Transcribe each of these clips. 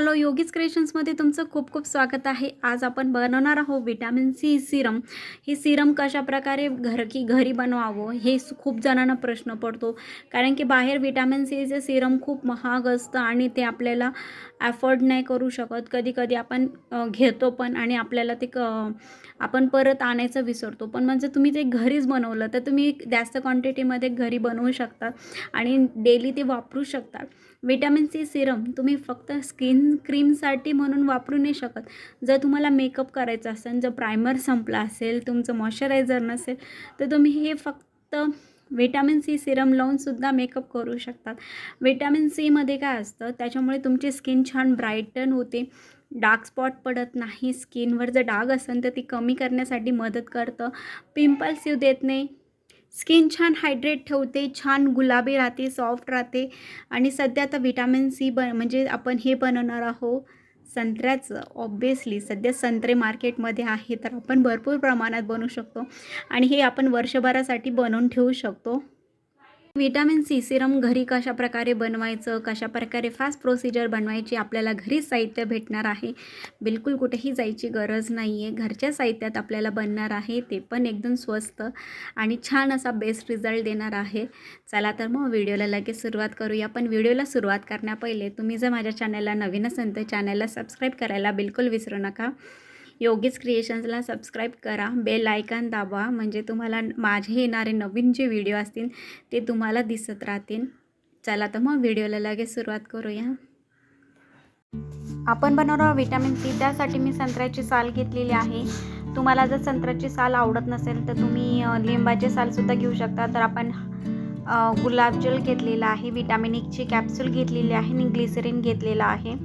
Hello yogis क्रिएशन्समध्ये तुमचं खूप खूप स्वागत आहे. आज आपण बनवणार आहोत विटॅमिन सी सिरम. हे सिरम कशाप्रकारे घरी बनवावं हे खूप जणांना प्रश्न पडतो, कारण की बाहेर विटॅमिन सीचे सिरम खूप महाग असतं आणि ते आपल्याला अफोर्ड नाही करू शकत. कधी कधी आपण घेतो पण आणि आपल्याला ते आपण परत आणायचं विसरतो. पण म्हणजे तुम्ही ते घरीच बनवलं तर तुम्ही जास्त क्वांटिटीमध्ये घरी बनवू शकता आणि डेली ते वापरू शकता. विटॅमिन सी सिरम तुम्ही फक्त स्किन क्रीमसाठी म्हणून वापरू नाही शकत. जर तुम्हाला मेकअप करायचा असेल, जर प्रायमर संपला असेल, तुमचं मॉइश्चरायझर नसेल, तर तुम्ही हे फक्त विटॅमिन सी सिरम लावूनसुद्धा मेकअप करू शकतात. विटॅमिन सीमध्ये काय असतं, त्याच्यामुळे तुमची स्किन छान ब्राईटन होते, डार्क स्पॉट पडत नाही. स्किनवर जर डाग असेल तर ती कमी करण्यासाठी मदत करतं, पिंपल्स येऊ देत नाही, स्किन छान हायड्रेट ठेवते, छान गुलाबी राहते, सॉफ्ट राहते. आणि सध्या आता विटॅमिन सी म्हणजे आपण हे बनवणार आहोत संत्र्याचं. ऑब्वियसली सध्या संत्रे मार्केटमध्ये आहे, तर आपण भरपूर प्रमाणात बनवू शकतो आणि हे आपण वर्षभरासाठी बनवून ठेवू शकतो. विटॅमिन सी सिरम घरी कशाप्रकारे बनवायचं, कशाप्रकारे फास्ट प्रोसिजर बनवायची, आपल्याला घरीच साहित्य भेटणार आहे. बिलकुल कुठेही जायची गरज नाही आहे. घरच्या साहित्यात आपल्याला बनणार आहे, ते पण एकदम स्वस्त आणि छान असा बेस्ट रिझल्ट देणार आहे. चला तर मग व्हिडिओला लगेच सुरुवात करूया. पण व्हिडिओला सुरुवात करण्यापहिले तुम्ही जर माझ्या चॅनलला नवीन असाल तर चॅनलला सबस्क्राईब करायला बिलकुल विसरू नका. योगीज क्रिएशन्सला सबस्क्राईब करा, बेल आयकॉन दाबा, म्हणजे तुम्हाला माझे येणारे नवीन जे व्हिडिओ असतील ते तुम्हाला दिसत राहतील. चला तर मग व्हिडिओला लगेच सुरुवात करूया. आपण बनवणार विटॅमिन सी, त्यासाठी मी संत्र्याची साल घेतलेली आहे. तुम्हाला जर संत्र्याची साल आवडत नसेल तर तुम्ही लिंबाची सालसुद्धा घेऊ शकता. तर आपण गुलाबजल घेतलेला आहे, विटॅमिन ईची कॅप्सूल घेतलेली आहे आणि ग्लिसरीन घेतलेला आहे.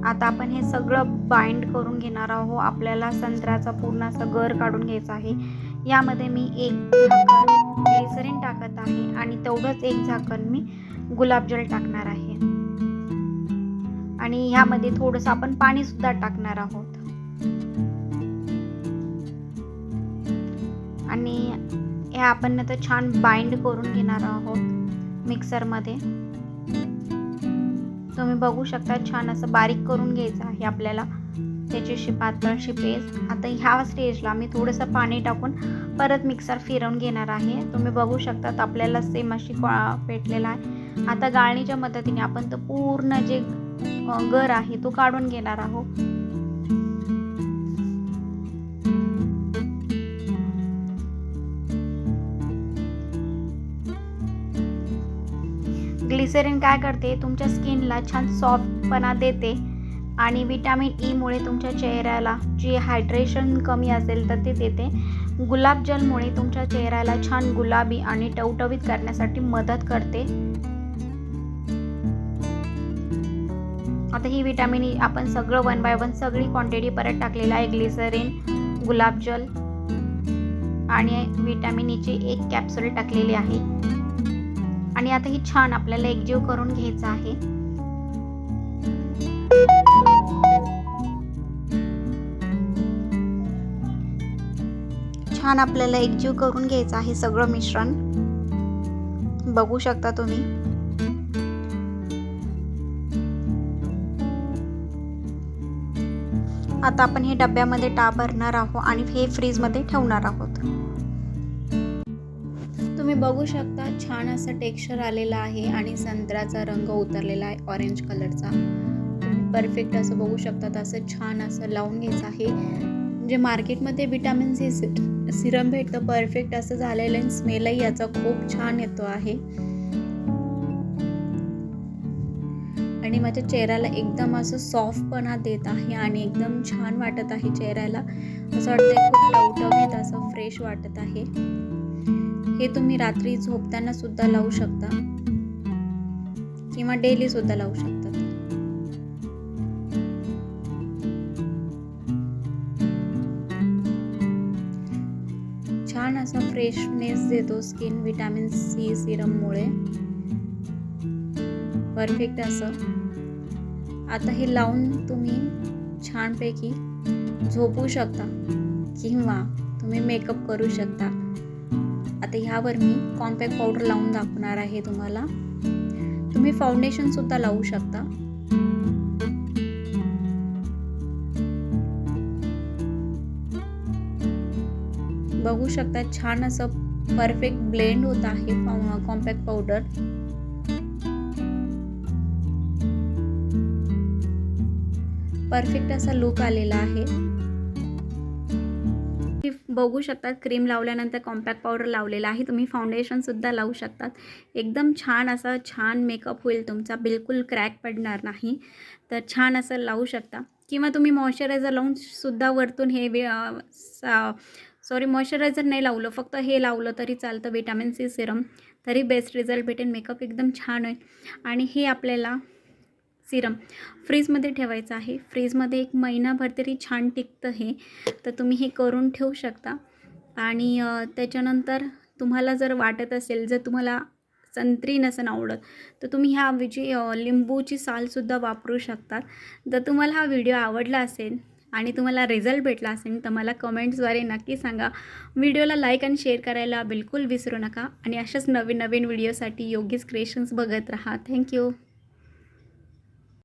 आता आपण हे सगळं बाइंड करून घेणार आहोत. आपल्याला संत्र्याचा पूर्ण असा गर काढून घ्यायचा आहे. यामध्ये मी एक झाकण ग्लिसरीन टाकत आहे आणि तेवढंच एक झाकण मी गुलाबजल टाकणार आहे आणि ह्यामध्ये थोडंसं आपण पाणी सुद्धा टाकणार आहोत. आणि हे आपण नंतर छान बाइंड करून घेणार आहोत मिक्सरमध्ये. तुम्ही बघू शकता छान असं बारीक करून घ्यायचं आहे आपल्याला, त्याची पातळशी पेस्ट. आता ह्या स्टेजला मी थोडंसं पाणी टाकून परत मिक्सर फिरवून घेणार आहे. तुम्ही बघू शकता आपल्याला सेम अशी पेटलेला आहे. आता गाळणीच्या मदतीने आपण तो पूर्ण जे गर आहे तो काढून घेणार आहोत. ग्लिसरीन काय करते, तुमच्या स्किनला छान सॉफ्टपणा देते आणि विटॅमिन ईमुळे तुमच्या चेहऱ्याला जे हायड्रेशन कमी असेल तर ते देते. गुलाबजलमुळे तुमच्या चेहऱ्याला छान गुलाबी आणि टवटवीत करण्यासाठी मदत करते. आता ही विटॅमिन ई आपण सगळं 1 बाय 1 सगळी क्वांटिटी परत टाकलेलं आहे. ग्लिसरीन, गुलाबजल आणि विटॅमिन ईची एक कॅप्सूल टाकलेली आहे आणि आता ही छान आपल्याला एकजीव करून घ्यायचं आहे. छान आपल्याला एकजीव करून घ्यायचं आहे सगळं मिश्रण. बघू शकता तुम्ही. आता आपण हे डब्यामध्ये भरणार आहोत आणि हे फ्रीजमध्ये ठेवणार आहोत. तुम्ही बघू शकता छान असं टेक्स्चर आलेलं आहे आणि संत्र्याचा रंग उतरलेला आहे, ऑरेंज कलरचा. परफेक्ट असं बघू शकता. असं छान असं लावून घ्यायचं आहे. जे मार्केटमध्ये विटॅमिन सी सिरम भेटतं परफेक्ट असं झालेलं आहे. स्मेलही याचा खूप छान येतो आहे आणि माझ्या चेहऱ्याला एकदम असं सॉफ्टपणा देत आहे आणि एकदम छान वाटत आहे चेहऱ्याला. असं वाटतं खूप टवटवीत असं फ्रेश वाटत आहे. हे तुम्ही रात्री झोपताना सुद्धा लावू शकता किंवा डेली सुद्धा लावू शकता. छान असा फ्रेशनेस देतो स्किन विटॅमिन सी सिरममुळे, परफेक्ट असं. आता हे लावून तुम्ही छानपैकी झोपू शकता किंवा तुम्ही मेकअप करू शकता. आता ह्यावर मी कॉम्पॅक्ट पावडर लावून दाखवणार आहे तुम्हाला. तुम्ही फाउंडेशनसुद्धा लावू शकता. बघू शकता छान असं परफेक्ट ब्लेंड होत आहे कॉम्पॅक्ट पावडर. परफेक्ट असा लुक आलेला आहे. बघू शकतात क्रीम लावल्यानंतर कॉम्पॅक्ट पावडर लावलेला आहे. तुम्ही फाउंडेशनसुद्धा लावू शकतात. एकदम छान मेकअप होईल तुमचा, बिलकुल क्रॅक पडणार नाही. तर छान असं लावू शकता किंवा तुम्ही मॉइश्चरायझर लावून सुद्धा वरतून हे मॉइश्चरायझर नाही लावलं, फक्त हे लावलं तरी चालतं विटॅमिन सी सिरम, तरी बेस्ट रिझल्ट भेटेल. मेकअप एकदम छान होईल. आणि हे आपल्याला सिरम फ्रीजमध्ये ठेवायचं आहे. फ्रीजमध्ये 1 महिनाभर तरी छान टिकतं हे. तर तुम्ही हे करून ठेवू शकता. आणि त्याच्यानंतर तुम्हाला जर वाटत असेल, जर तुम्हाला संत्री नसेल आवडत, तर तुम्ही ह्याऐवजी लिंबूची सालसुद्धा वापरू शकतात. जर तुम्हाला हा व्हिडिओ आवडला असेल आणि तुम्हाला रिझल्ट भेटला असेल तर मला कमेंट्सद्वारे नक्की सांगा. व्हिडिओला लाईक आणि शेअर करायला बिलकुल विसरू नका. आणि अशाच नवीन व्हिडिओसाठी योगीज क्रिएशन्स बघत राहा. थँक्यू.